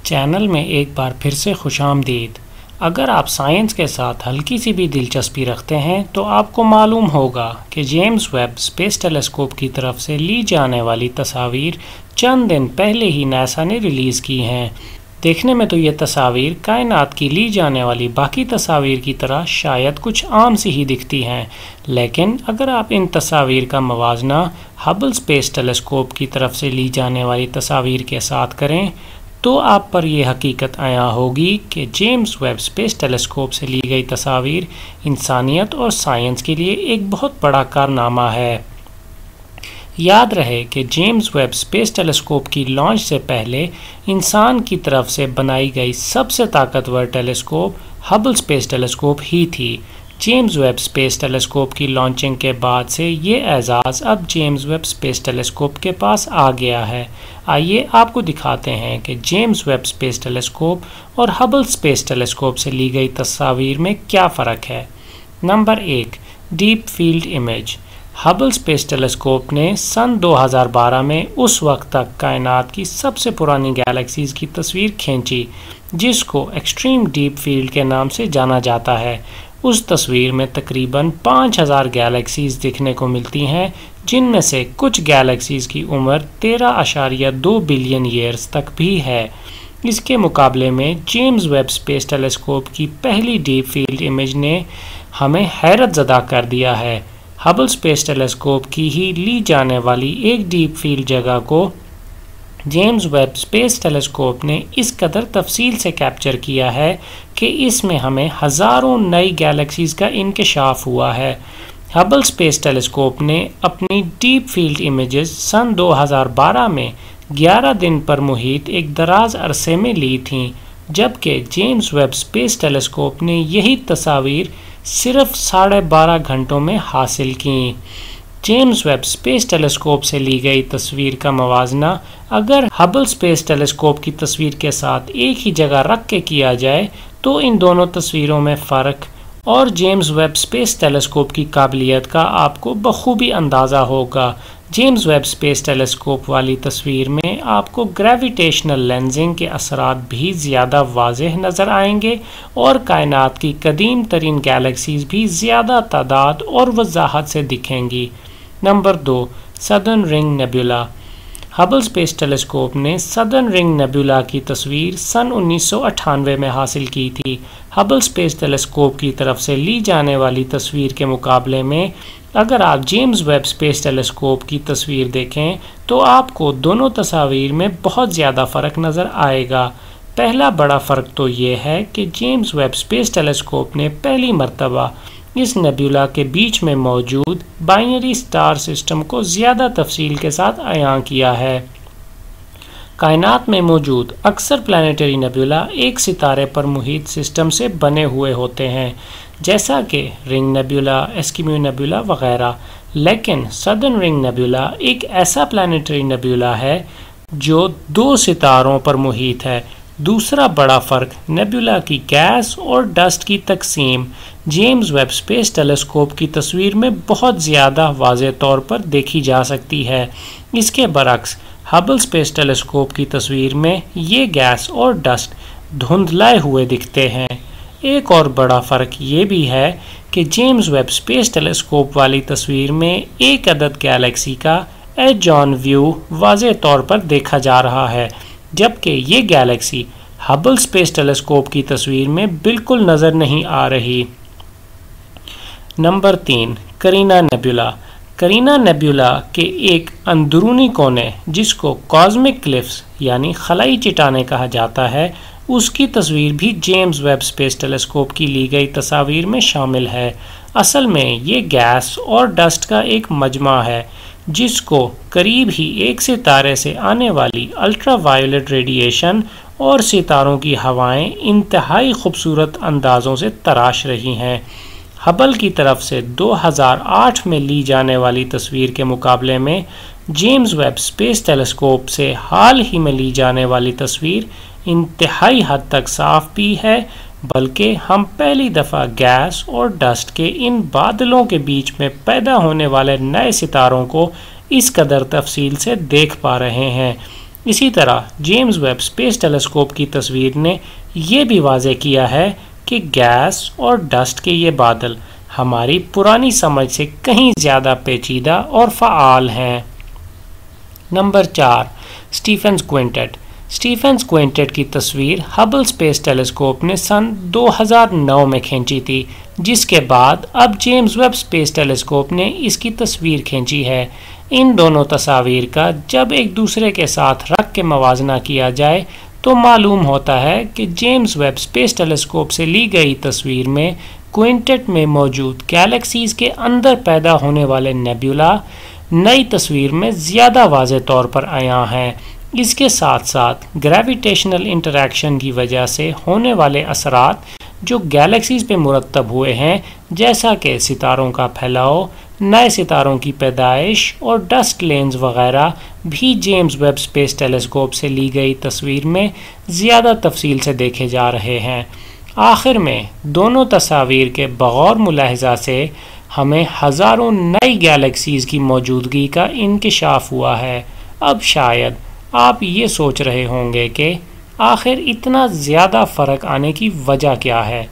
Channel में एक बार फिर से खुशामदीद। अगर आप साइंस के साथ हल्की सी भी दिलचस्पी रखते हैं तो आपको मालूम होगा कि जेम्स वेब स्पेस टेलीस्कोप की तरफ से ली जाने वाली तस्वीर चंद दिन पहले ही नासा ने रिलीज़ की हैं। देखने में तो ये तस्वीर कायनात की ली जाने वाली बाकी तस्वीर की तरह शायद कुछ आम सी ही दिखती हैं, लेकिन अगर आप इन तस्वीर का मवाजना हबल स्पेस टेलीस्कोप की तरफ से ली जाने वाली तस्वीर के साथ करें तो आप पर यह हकीकत आया होगी कि जेम्स वेब स्पेस टेलीस्कोप से ली गई तस्वीर इंसानियत और साइंस के लिए एक बहुत बड़ा कारनामा है। याद रहे कि जेम्स वेब स्पेस टेलीस्कोप की लॉन्च से पहले इंसान की तरफ से बनाई गई सबसे ताकतवर टेलीस्कोप हबल स्पेस टेलीस्कोप ही थी। जेम्स वेब स्पेस टेलीस्कोप की लॉन्चिंग के बाद से ये एजाज़ अब जेम्स वेब स्पेस टेलीस्कोप के पास आ गया है। आइए आपको दिखाते हैं कि जेम्स वेब स्पेस टेलीस्कोप और हबल स्पेस टेलीस्कोप से ली गई तस्वीर में क्या फ़र्क है। Number 1, deep field image. Hubble space telescope ने सन 2012 में उस वक्त तक कायनात की सबसे पुरानी गैलेक्सीज़ की तस्वीर खींची जिसको एक्सट्रीम डीप फील्ड के नाम से जाना जाता है। उस तस्वीर में तकरीबन 5000 गैलेक्सीज़ दिखने को मिलती हैं, जिनमें से कुछ गैलेक्सीज़ की उम्र 13.2 बिलियन ईयर्स तक भी है। इसके मुकाबले में जेम्स वेब स्पेस टेलीस्कोप की पहली डीप फील्ड इमेज ने हमें हैरत ज़दा कर दिया है। हबल स्पेस टेलीस्कोप की ही ली जाने वाली एक डीप फील्ड जगह को जेम्स वेब स्पेस टेलीस्कोप ने इस कदर तफसील से कैप्चर किया है कि इसमें हमें हज़ारों नई गैलेक्सीज़ का इंकशाफ हुआ है। हबल स्पेस टेलीस्कोप ने अपनी डीप फील्ड इमेजेस सन 2012 में 11 दिन पर मुहित एक दराज अरसे में ली थीं, जबकि जेम्स वेब स्पेस टेलीस्कोप ने यही तस्वीर सिर्फ 12.5 घंटों में हासिल की। जेम्स वेब स्पेस टेलीस्कोप से ली गई तस्वीर का मवाजना अगर हबल स्पेस टेलीस्कोप की तस्वीर के साथ एक ही जगह रख के किया जाए तो इन दोनों तस्वीरों में फ़र्क और जेम्स वेब स्पेस टेलीस्कोप की काबिलियत का आपको बखूबी अंदाज़ा होगा। जेम्स वेब स्पेस टेलीस्कोप वाली तस्वीर में आपको ग्रेविटेशनल लेंसिंग के असरात भी ज़्यादा वाज़ेह नज़र आएंगे और कायनात की कदीम तरीन गैलेक्सीज़ भी ज़्यादा तादाद और वजाहत से दिखेंगी। Number 2, southern ring nebula. Hubble space telescope ने सदर्न रिंग नेबुला की तस्वीर सन 1998 में हासिल की थी। हबल स्पेस टेलीस्कोप की तरफ से ली जाने वाली तस्वीर के मुकाबले में अगर आप जेम्स वेब स्पेस टेलीस्कोप की तस्वीर देखें तो आपको दोनों तस्वीर में बहुत ज़्यादा फ़र्क नज़र आएगा। पहला बड़ा फ़र्क तो ये है कि जेम्स वेब स्पेस टेलीस्कोप ने पहली मर्तबा इस नेबुला के बीच में मौजूद बाइनरी स्टार सिस्टम को ज़्यादा तफसील के साथ अयां किया है। कायनात में मौजूद अक्सर प्लानिटरी नेबुला एक सितारे पर मुहित सिस्टम से बने हुए होते हैं, जैसा कि रिंग नेबुला, एस्किमो नेबुला वगैरह, लेकिन सदर्न रिंग नेबुला एक ऐसा प्लानिटरी नेबुला है जो 2 सितारों पर मुहित है। दूसरा बड़ा फ़र्क नेबुला की गैस और डस्ट की तकसीम जेम्स वेब स्पेस टेलीस्कोप की तस्वीर में बहुत ज़्यादा वाज़ेह तौर पर देखी जा सकती है। इसके बरक्स हबल स्पेस टेलीस्कोप की तस्वीर में ये गैस और डस्ट धुंधलाए हुए दिखते हैं। एक और बड़ा फ़र्क ये भी है कि जेम्स वेब स्पेस टेलीस्कोप वाली तस्वीर में एक अदद गैलेक्सी का एज ऑन व्यू वाज़ेह तौर पर देखा जा रहा है, जबकि ये गैलेक्सी हबल स्पेस टेलीस्कोप की तस्वीर में बिल्कुल नज़र नहीं आ रही। Number 3, Kareena nebula. Kareena nebula के एक अंदरूनी कोने जिसको कॉस्मिक क्लिफ्स यानी खलाई चट्टानें कहा जाता है, उसकी तस्वीर भी जेम्स वेब स्पेस टेलीस्कोप की ली गई तस्वीर में शामिल है। असल में ये गैस और डस्ट का एक मजमा है जिसको करीब ही एक सितारे से आने वाली अल्ट्रा वायलेट रेडिएशन और सितारों की हवाएं इंतहाई खूबसूरत अंदाज़ों से तराश रही हैं। हबल की तरफ से 2008 में ली जाने वाली तस्वीर के मुकाबले में जेम्स वेब स्पेस टेलीस्कोप से हाल ही में ली जाने वाली तस्वीर इंतहाई हद तक साफ भी है, बल्कि हम पहली दफ़ा गैस और डस्ट के इन बादलों के बीच में पैदा होने वाले नए सितारों को इस कदर तफसील से देख पा रहे हैं। इसी तरह जेम्स वेब स्पेस टेलीस्कोप की तस्वीर ने यह भी वाज़ेह किया है कि गैस और डस्ट के ये बादल हमारी पुरानी समझ से कहीं ज़्यादा पेचीदा और फ़आल हैं। Number 4, Stephan's quintet. Stephan's quintet की तस्वीर हबल स्पेस टेलीस्कोप ने सन 2009 में खींची थी, जिसके बाद अब जेम्स वेब स्पेस टेलीस्कोप ने इसकी तस्वीर खींची है। इन दोनों तस्वीर का जब एक दूसरे के साथ रख के मवाजना किया जाए तो मालूम होता है कि जेम्स वेब स्पेस टेलीस्कोप से ली गई तस्वीर में क्विंटेट में मौजूद गैलेक्सीज के अंदर पैदा होने वाले नेबुला नई तस्वीर में ज़्यादा वाज़ेह तौर पर आया हैं। इसके साथ साथ ग्रेविटेशनल इंटरैक्शन की वजह से होने वाले असरात जो गैलेक्सीज पे मुरतब हुए हैं, जैसा कि सितारों का फैलाव, नए सितारों की पैदाइश और डस्ट लेन्स वगैरह भी जेम्स वेब स्पेस टेलीस्कोप से ली गई तस्वीर में ज़्यादा तफसील से देखे जा रहे हैं। आखिर में दोनों तस्वीर के बगौर मुलाहिजा से हमें हज़ारों नई गैलेक्सीज़ की मौजूदगी का इंकिशाफ हुआ है। अब शायद आप ये सोच रहे होंगे कि आखिर इतना ज़्यादा फ़र्क आने की वजह क्या है।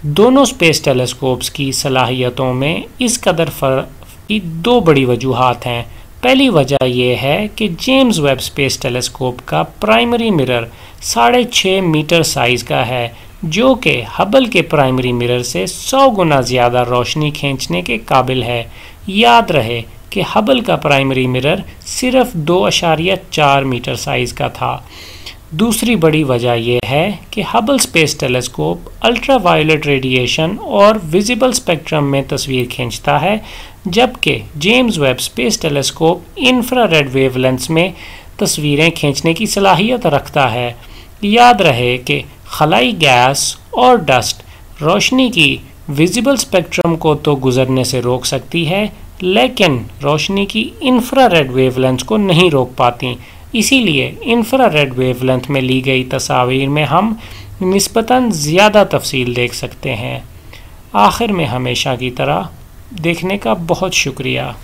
दोनों स्पेस टेलीस्कोप्स की सलाहियतों में इस कदर फ़र्क की दो बड़ी वजूहात हैं। पहली वजह यह है कि जेम्स वेब स्पेस टेलीस्कोप का प्राइमरी मिरर 6.5 मीटर साइज़ का है, जो कि हबल के प्राइमरी मिरर से 100 गुना ज़्यादा रोशनी खींचने के काबिल है। याद रहे कि हबल का प्राइमरी मिरर सिर्फ 2.4 मीटर साइज़ का था। दूसरी बड़ी वजह यह है कि Hubble space telescope ultraviolet radiation और विजिबल स्पेक्ट्रम में तस्वीर खींचता है, जबकि James Webb space telescope infrared wavelengths में तस्वीरें खींचने की सलाहियत रखता है। याद रहे कि खलाई गैस और डस्ट रोशनी की विजिबल स्पेक्ट्रम को तो गुजरने से रोक सकती है, लेकिन रोशनी की इंफ्रारेड वेवलेंथ को नहीं रोक पाती। इसीलिए इंफ्रारेड वेवलेंथ में ली गई तस्वीर में हम निस्बतन ज़्यादा तफसील देख सकते हैं। आखिर में हमेशा की तरह देखने का बहुत शुक्रिया।